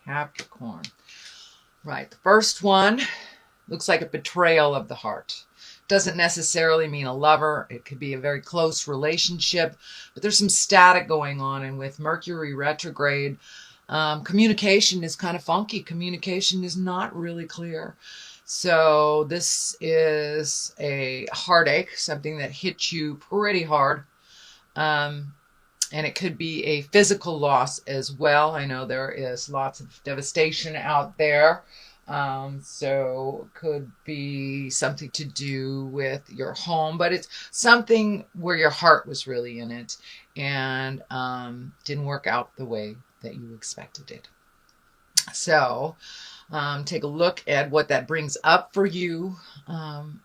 Capricorn. Right. The first one looks like a betrayal of the heart. Doesn't necessarily mean a lover. It could be a very close relationship, but there's some static going on. And with Mercury retrograde, communication is kind of funky. Communication is not really clear. So this is a heartache, something that hits you pretty hard. And it could be a physical loss as well. I know there is lots of devastation out there. So it could be something to do with your home, but it's something where your heart was really in it and didn't work out the way that you expected it. So take a look at what that brings up for you.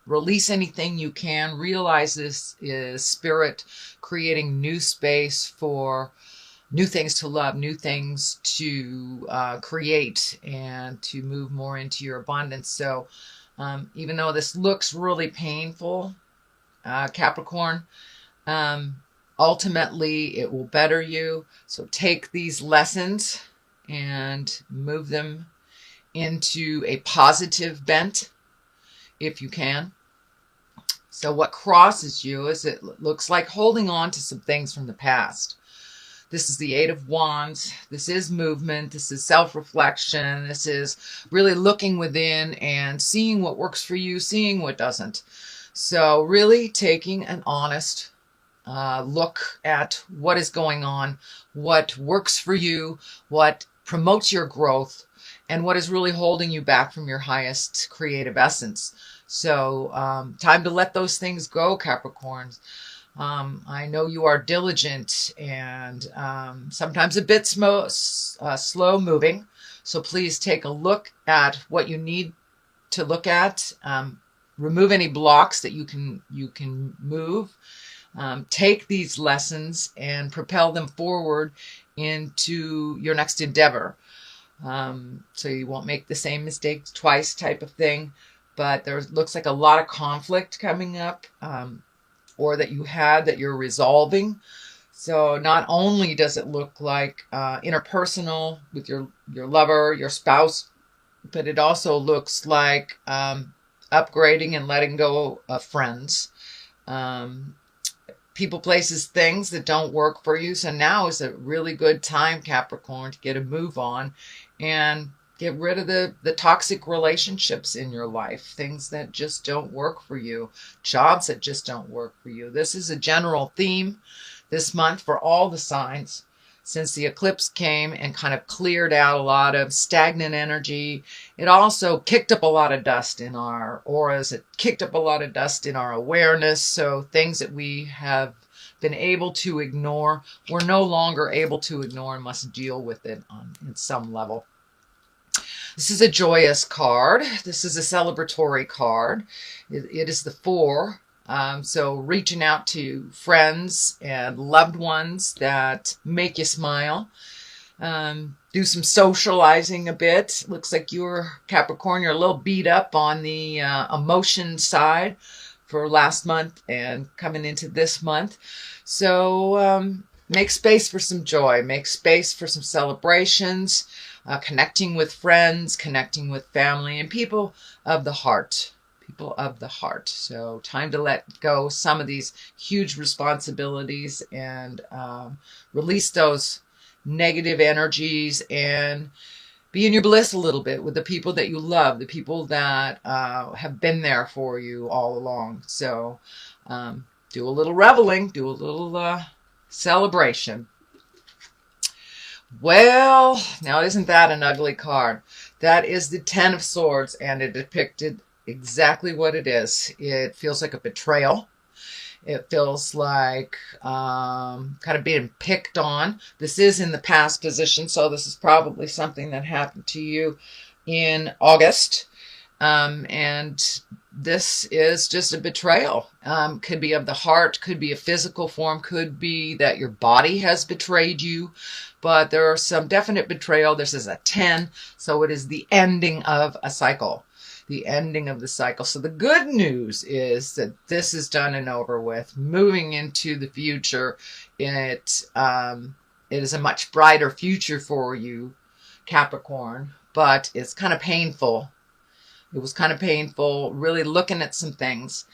Release anything you can. Realize this is spirit creating new space for new things to love, new things to create, and to move more into your abundance. So even though this looks really painful, Capricorn, ultimately it will better you. So take these lessons and move them into a positive bent if you can. So what crosses you is it looks like holding on to some things from the past. This is the Eight of Wands. This is movement. This is self-reflection. This is really looking within and seeing what works for you, seeing what doesn't. So really taking an honest look at what is going on, what works for you, what promotes your growth, and what is really holding you back from your highest creative essence. So time to let those things go, Capricorns. I know you are diligent and sometimes a bit slow moving. So please take a look at what you need to look at. Remove any blocks that you can move. Take these lessons and propel them forward into your next endeavor. So you won't make the same mistakes twice type of thing. But there looks like a lot of conflict coming up, or that you had that you're resolving. So not only does it look like interpersonal with your lover, your spouse, but it also looks like upgrading and letting go of friends. People, places, things that don't work for you. So now is a really good time, Capricorn, to get a move on and get rid of the toxic relationships in your life, things that just don't work for you, jobs that just don't work for you. This is a general theme this month for all the signs, since the eclipse came and kind of cleared out a lot of stagnant energy. It also kicked up a lot of dust in our auras. It kicked up a lot of dust in our awareness. So things that we have been able to ignore, we're no longer able to ignore and must deal with it on some level. This is a joyous card. This is a celebratory card. It is the Four. So reaching out to friends and loved ones that make you smile. Do some socializing a bit. Looks like you're, Capricorn, you're a little beat up on the emotion side for last month and coming into this month. So make space for some joy. Make space for some celebrations. Connecting with friends, connecting with family, and people of the heart. People of the heart. So time to let go some of these huge responsibilities and release those negative energies and be in your bliss a little bit with the people that you love, the people that have been there for you all along. So do a little reveling, do a little celebration. Well, now isn't that an ugly card? That is the Ten of Swords, and it depicted exactly what it is. It feels like a betrayal. It feels like kind of being picked on. This is in the past position, so this is probably something that happened to you in August. And this is just a betrayal. Could be of the heart, could be a physical form, could be that your body has betrayed you. But there are some definite betrayal. This is a 10, so it is the ending of a cycle. The ending of the cycle. So the good news is that this is done and over with. Moving into the future, it is a much brighter future for you, Capricorn, but it's kind of painful. It was kind of painful, really looking at some things.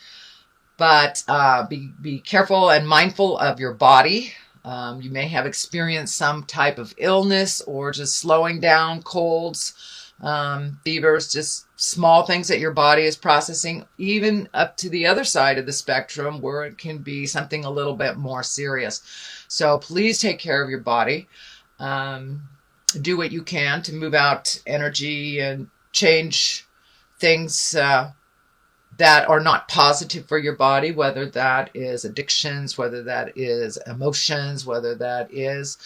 But be careful and mindful of your body. You may have experienced some type of illness or just slowing down, colds, fevers, just small things that your body is processing, even up to the other side of the spectrum where it can be something a little bit more serious. So please take care of your body. Do what you can to move out energy and change things that are not positive for your body, whether that is addictions, whether that is emotions, whether that is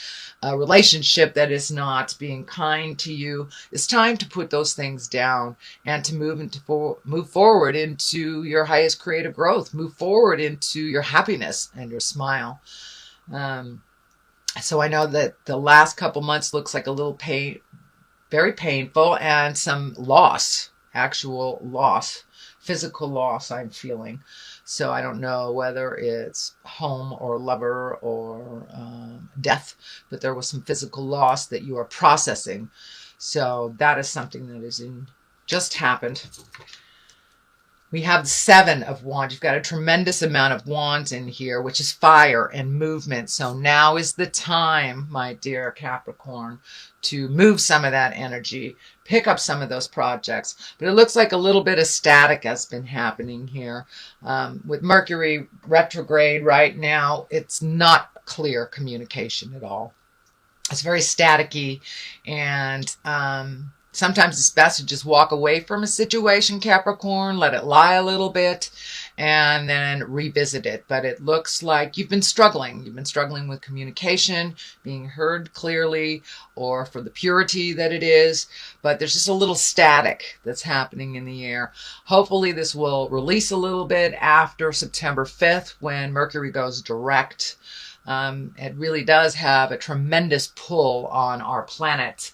a relationship that is not being kind to you. It's time to put those things down and to move forward into your highest creative growth, move forward into your happiness and your smile. So I know that the last couple months looks like a little pain, very painful, and some loss, actual loss. Physical loss I'm feeling. So I don't know whether it's home or lover or death, but there was some physical loss that you are processing. So that is something that is just happened. We have the 7 of Wands. You've got a tremendous amount of wands in here, which is fire and movement. So now is the time, my dear Capricorn, to move some of that energy, pick up some of those projects. But it looks like a little bit of static has been happening here. With Mercury retrograde right now, it's not clear communication at all. It's very staticky, and sometimes it's best to just walk away from a situation, Capricorn, let it lie a little bit, and then revisit it. But it looks like you've been struggling. You've been struggling with communication, being heard clearly, or for the purity that it is. But there's just a little static that's happening in the air. Hopefully this will release a little bit after September 5th when Mercury goes direct. It really does have a tremendous pull on our planet.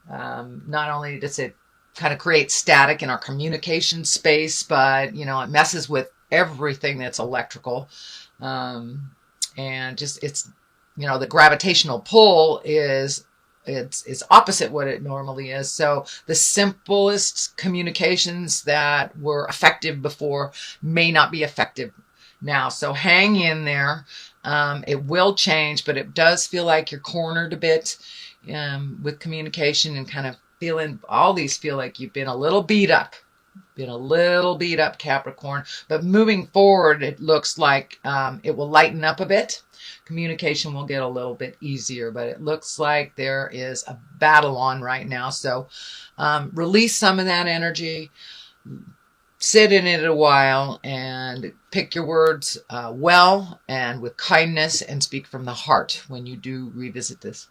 Not only does it kind of create static in our communication space, but, you know, it messes with everything that's electrical. And just, it's, you know, the gravitational pull is, it's opposite what it normally is. So the simplest communications that were effective before may not be effective now. So hang in there. It will change, but it does feel like you're cornered a bit with communication, and kind of feeling, all these feel like you've been a little beat up, Capricorn. But moving forward, it looks like it will lighten up a bit. Communication will get a little bit easier, but it looks like there is a battle on right now. So release some of that energy, sit in it a while, and pick your words well and with kindness, and speak from the heart when you do revisit this.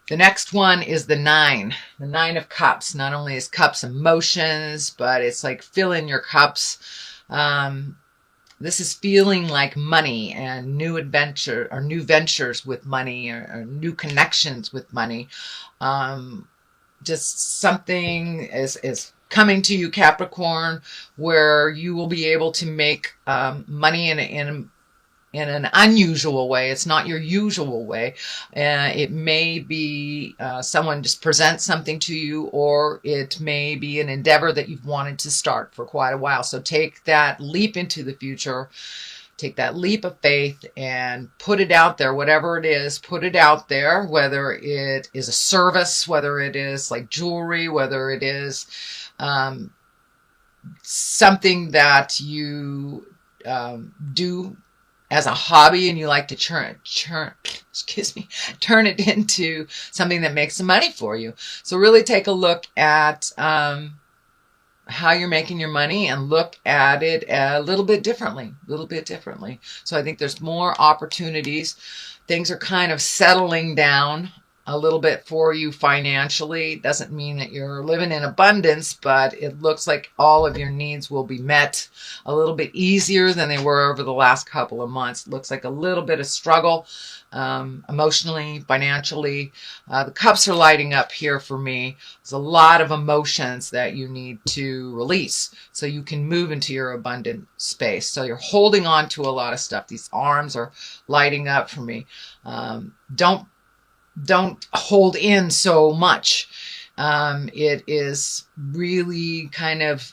The next one is the 9 of Cups. Not only is cups emotions, but it's like filling your cups. This is feeling like money and new adventure, or new ventures with money, or new connections with money. Just something is coming to you, Capricorn, where you will be able to make money in an unusual way. It's not your usual way. It may be someone just presents something to you, or it may be an endeavor that you've wanted to start for quite a while. So take that leap into the future. Take that leap of faith and put it out there, whatever it is, put it out there, whether it is a service, whether it is like jewelry, whether it is something that you do as a hobby, and you like to turn it into something that makes some money for you. So really take a look at how you're making your money, and look at it a little bit differently. So I think there's more opportunities. Things are kind of settling down a little bit for you financially. Doesn't mean that you're living in abundance, but it looks like all of your needs will be met a little bit easier than they were over the last couple of months. It looks like a little bit of struggle emotionally, financially. The cups are lighting up here for me. There's a lot of emotions that you need to release so you can move into your abundant space. So you're holding on to a lot of stuff. These arms are lighting up for me. Don't don't hold in so much. It is really kind of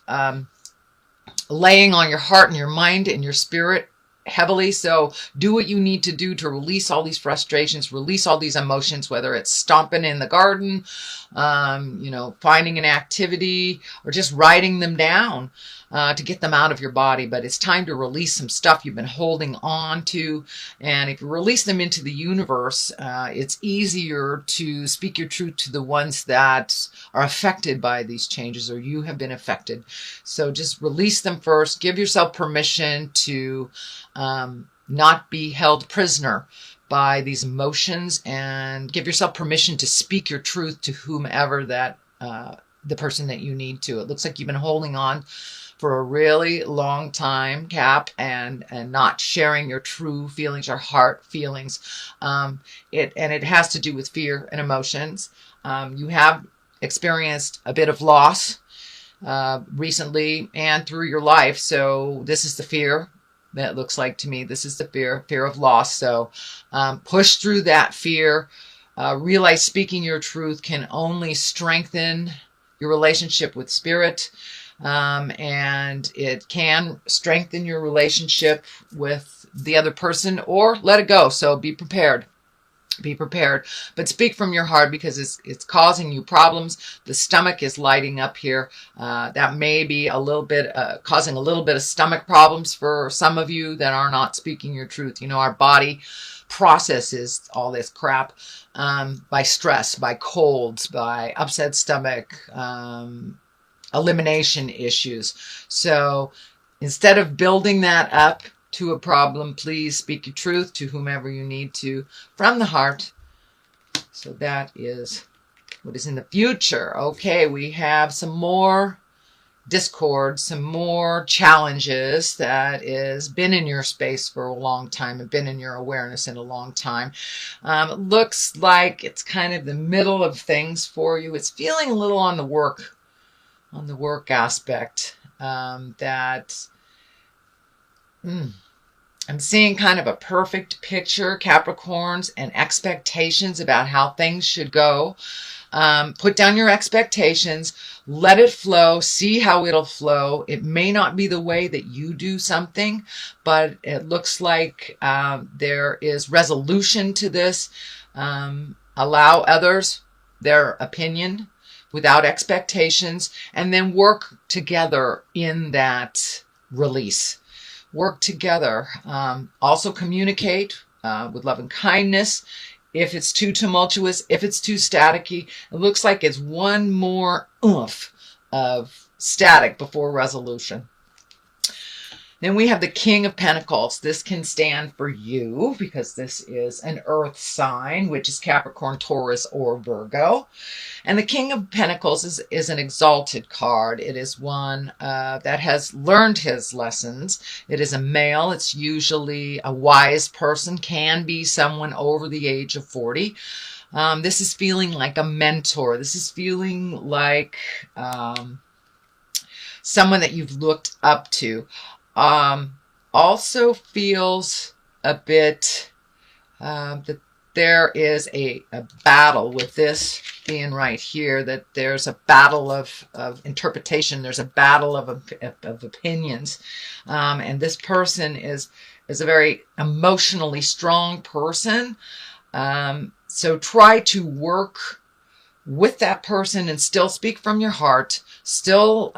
laying on your heart and your mind and your spirit heavily. So do what you need to do to release all these frustrations, release all these emotions, whether it's stomping in the garden, finding an activity, or just writing them down to get them out of your body. But it's time to release some stuff you've been holding on to. And if you release them into the universe, it's easier to speak your truth to the ones that are affected by these changes, or you have been affected. So just release them first. Give yourself permission to not be held prisoner by these emotions, and give yourself permission to speak your truth to whomever that the person that you need to. It looks like you've been holding on for a really long time, Cap, and not sharing your true feelings, your heart feelings. It has to do with fear and emotions. You have experienced a bit of loss recently and through your life. So this is the fear that looks like to me. This is the fear of loss. So push through that fear. Realize speaking your truth can only strengthen your relationship with spirit. And it can strengthen your relationship with the other person, or let it go. So be prepared. Be prepared, but speak from your heart, because it's causing you problems. The stomach is lighting up here. That may be a little bit causing a little bit of stomach problems for some of you that are not speaking your truth. You know, our body processes all this crap by stress, by colds, by upset stomach, elimination issues. So instead of building that up to a problem, please speak your truth to whomever you need to from the heart. So that is what is in the future. Okay, we have some more discord, some more challenges that is been in your space for a long time and been in your awareness in a long time. It looks like it's kind of the middle of things for you. It's feeling a little on the work aspect that I'm seeing kind of a perfect picture, Capricorns, and expectations about how things should go. Put down your expectations, let it flow, see how it'll flow. It may not be the way that you do something, but it looks like there is resolution to this. Allow others their opinion without expectations, and then work together in that release. Work together. Also communicate with love and kindness. If it's too tumultuous, if it's too staticky, it looks like it's one more oomph of static before resolution. Then we have the King of Pentacles. This can stand for you because this is an earth sign, which is Capricorn, Taurus, or Virgo. And the King of Pentacles is an exalted card. It is one that has learned his lessons. It is a male. It's usually a wise person, can be someone over the age of 40. This is feeling like a mentor. This is feeling like someone that you've looked up to. Also feels a bit that there is a battle with this being right here, that there's a battle of interpretation. There's a battle of opinions. And this person is a very emotionally strong person. So try to work with that person and still speak from your heart, still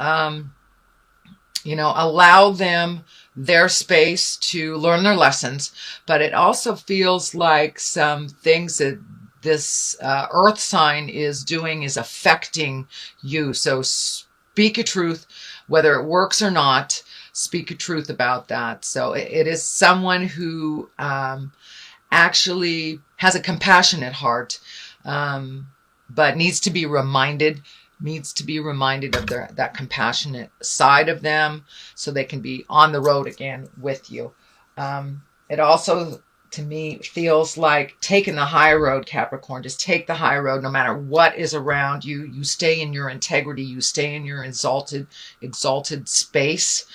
allow them their space to learn their lessons. But it also feels like some things that this earth sign is doing is affecting you. So speak your truth, whether it works or not. Speak your truth about that. So it is someone who actually has a compassionate heart, but needs to be reminded of that compassionate side of them so they can be on the road again with you. It also, to me, feels like taking the high road, Capricorn. Just take the high road no matter what is around you. You stay in your integrity. You stay in your exalted space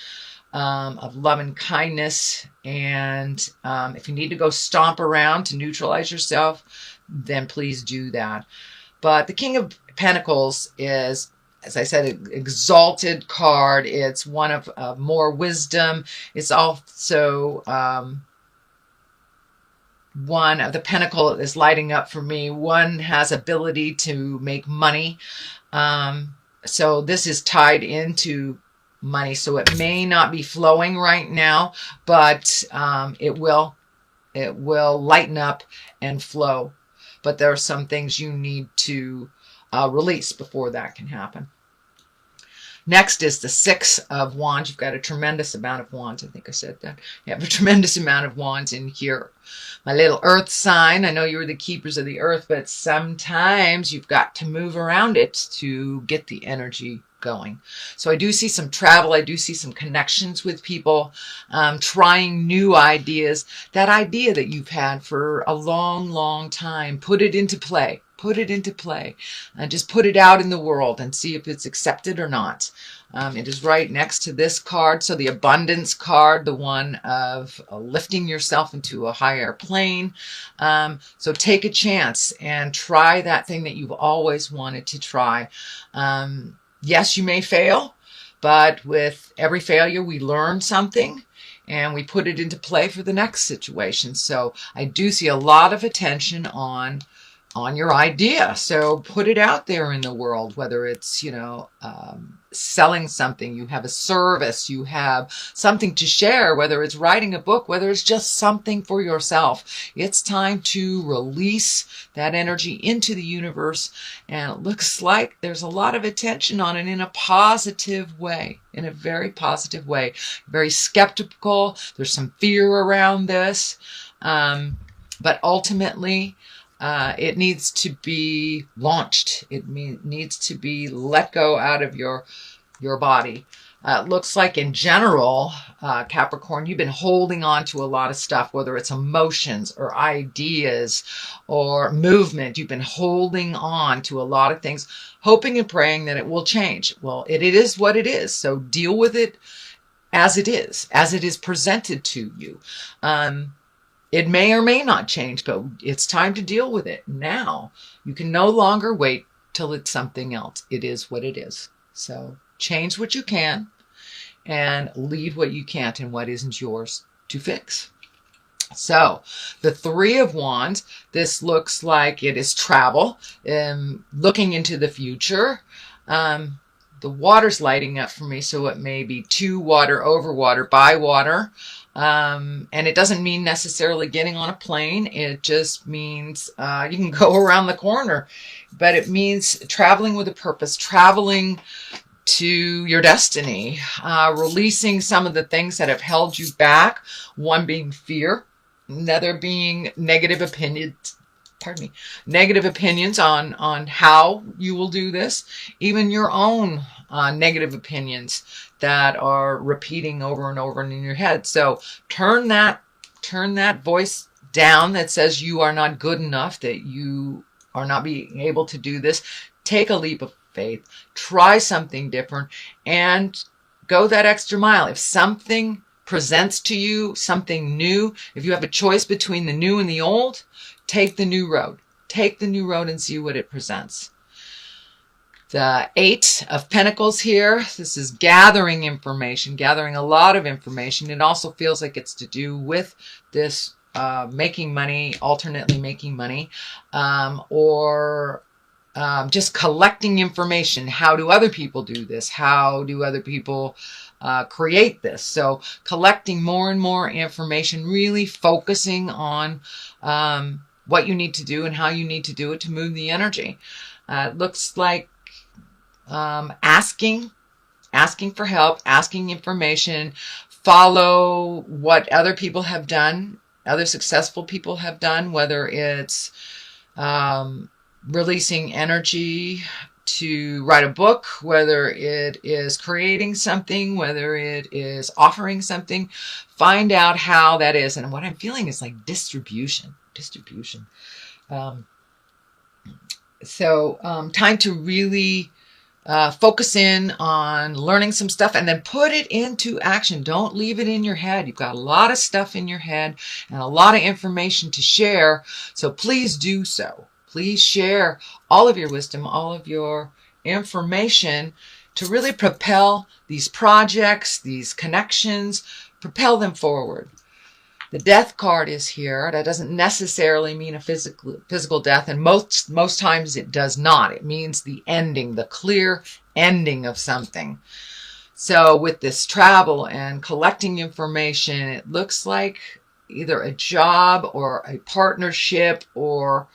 of love and kindness. And if you need to go stomp around to neutralize yourself, then please do that. But the King of Pentacles is, as I said, an exalted card. It's one of more wisdom. It's also one of the pentacle is lighting up for me. One has ability to make money. So this is tied into money. So it may not be flowing right now, but it will lighten up and flow. But there are some things you need to release before that can happen. Next is the Six of Wands. You've got a tremendous amount of wands. I think I said that. You have a tremendous amount of wands in here. My little earth sign. I know you're the keepers of the earth, but sometimes you've got to move around it to get the energy going. So I do see some travel. I do see some connections with people, trying new ideas. That idea that you've had for a long, long time, put it into play. Put it into play and just put it out in the world and see if it's accepted or not. It is right next to this card. So the abundance card, the one of lifting yourself into a higher plane. So take a chance and try that thing that you've always wanted to try. Yes, you may fail, but with every failure, we learn something and we put it into play for the next situation. So I do see a lot of attention on your idea. So put it out there in the world, whether it's, selling something, you have a service, you have something to share, whether it's writing a book, whether it's just something for yourself. It's time to release that energy into the universe. And it looks like there's a lot of attention on it in a positive way, in a very positive way. Very skeptical. There's some fear around this. But ultimately, it needs to be launched. It needs to be let go out of your body. It looks like in general, Capricorn, you've been holding on to a lot of stuff, whether it's emotions or ideas or movement. You've been holding on to a lot of things, hoping and praying that it will change. Well, it is what it is. So deal with it as it is presented to you. It may or may not change, but it's time to deal with it now. You can no longer wait till it's something else. It is what it is. So change what you can and leave what you can't and what isn't yours to fix. So the Three of Wands, this looks like it is travel, looking into the future. The water's lighting up for me, so it may be to water, over water, by water. And it doesn't mean necessarily getting on a plane. It just means you can go around the corner. But it means traveling with a purpose, traveling to your destiny, releasing some of the things that have held you back. One being fear, another being negative opinions. Pardon me, negative opinions on how you will do this, even your own negative opinions that are repeating over and over in your head. So turn that voice down that says you are not good enough, that you are not being able to do this. Take a leap of faith, try something different, and go that extra mile. If something presents to you something new, if you have a choice between the new and the old, take the new road. Take the new road and see what it presents. The Eight of Pentacles here. This is gathering information, gathering a lot of information. It also feels like it's to do with this making money, alternately making money, or just collecting information. How do other people do this? How do other people create this? So collecting more and more information, really focusing on what you need to do and how you need to do it to move the energy. It looks like asking for help, asking information, follow what other people have done, other successful people have done, whether it's releasing energy to write a book, whether it is creating something, whether it is offering something. Find out how that is. And what I'm feeling is like distribution. So time to really focus in on learning some stuff and then put it into action. Don't leave it in your head. You've got a lot of stuff in your head and a lot of information to share. So please do so. Please share all of your wisdom, all of your information to really propel these projects, these connections, propel them forward. The death card is here. That doesn't necessarily mean a physical death, and most times it does not. It means the ending, the clear ending of something. So with this travel and collecting information, it looks like either a job or a partnership or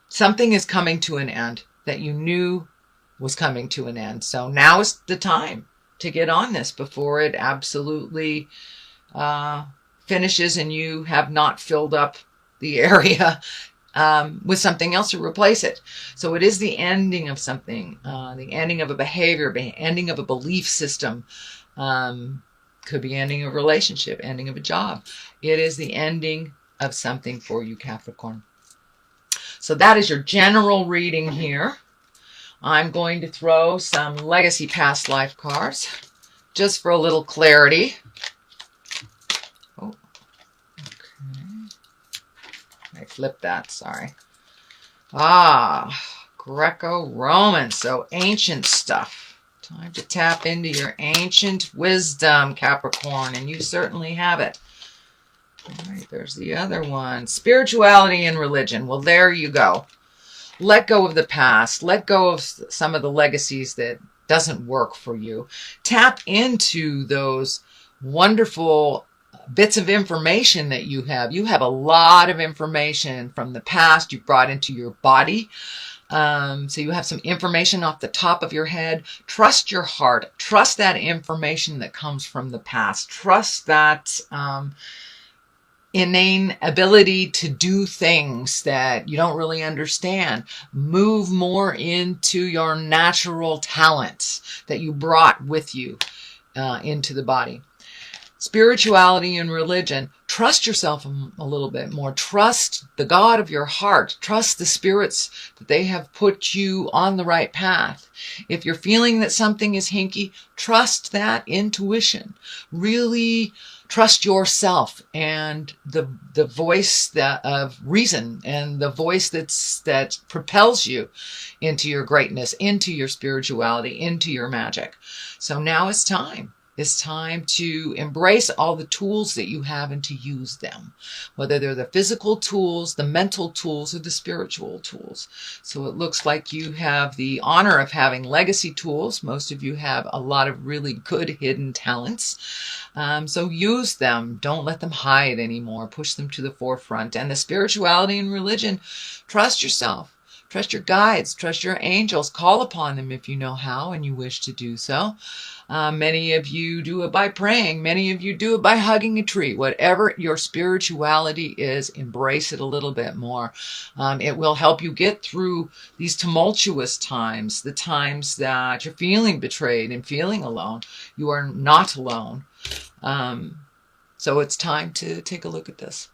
something is coming to an end that you knew was coming to an end. So now is the time to get on this before it absolutely finishes and you have not filled up the area with something else to replace it. So it is the ending of something, the ending of a behavior, ending of a belief system, could be ending of a relationship, ending of a job. It is the ending of something for you, Capricorn. So that is your general reading here. I'm going to throw some legacy past life cards just for a little clarity. I flipped that, sorry. Greco-Roman, so ancient stuff. Time to tap into your ancient wisdom, Capricorn, and you certainly have it. All right, there's the other one. Spirituality and religion. Well, there you go. Let go of the past. Let go of some of the legacies that doesn't work for you. Tap into those wonderful bits of information that you have. You have a lot of information from the past you've brought into your body. So you have some information off the top of your head. Trust your heart. Trust that information that comes from the past. Trust that inane ability to do things that you don't really understand. Move more into your natural talents that you brought with you into the body. Spirituality and religion, trust yourself a little bit more. Trust the God of your heart. Trust the spirits that they have put you on the right path. If you're feeling that something is hinky, trust that intuition. Really trust yourself and the voice of reason and the voice that propels you into your greatness, into your spirituality, into your magic. So now it's time. It's time to embrace all the tools that you have and to use them, whether they're the physical tools, the mental tools, or the spiritual tools. So it looks like you have the honor of having legacy tools. Most of you have a lot of really good hidden talents. So use them. Don't let them hide anymore. Push them to the forefront. And the spirituality and religion, trust yourself. Trust your guides, trust your angels, call upon them if you know how and you wish to do so. Many of you do it by praying. Many of you do it by hugging a tree. Whatever your spirituality is, embrace it a little bit more. It will help you get through these tumultuous times, the times that you're feeling betrayed and feeling alone. You are not alone. So it's time to take a look at this.